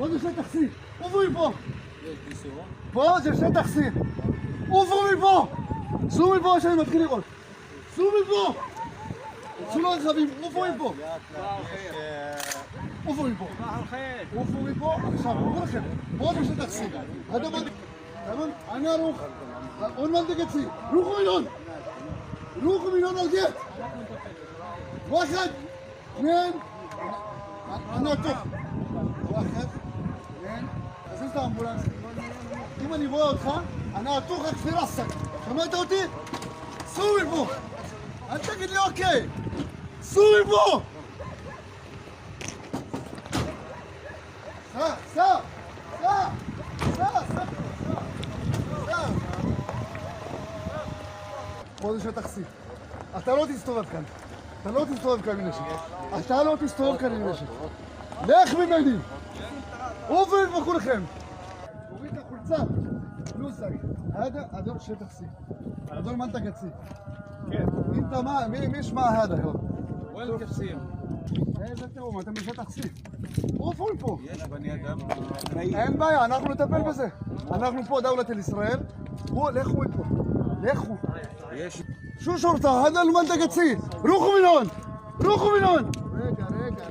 פה זה שטח C. עוברו מפה. פה זה שטח C. עוברו מפה. צאו מפה שאני מתחיל לראות. צאו מפה. צאו לא רכבים, עופו מפה. עופו מפה. עופו מפה. עכשיו, עוברו לכם. פה זה שטח C. تمام انا روح اون منطقه سي روحوا من هون روحوا من هون الجيت واحد اثنين انا توك واحد اثنين اسست امبولانس אם אני רואה אותך אני אתוך רק في راسك שמעת אותי? סעו מפה אל תגיד לי אוקיי סעו מפה סע פה זה שטח C. אתה לא תסתובב כאן. אתה לא תסתובב כאן עם נשק. אתה לא תסתובב כאן עם נשק. לך ממני! עופו מפה כולכם! תוריד את החולצה. פלוסק. هذا שטח C. هذول منطقة C. انت ما مش مع هذا هو. وين التقسيم؟ איזה תיאום? אתם בשטח C. עופו מפה. יש בני אדם. אין בעיה, אנחנו נטפל בזה. אנחנו פה דולת ישראל. לכו מפה. לכו. شو شرطة؟ هذا المنطقة سي روحوا من هون روحوا من هون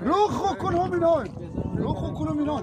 روحوا كلهم من هون روحوا كلهم من هون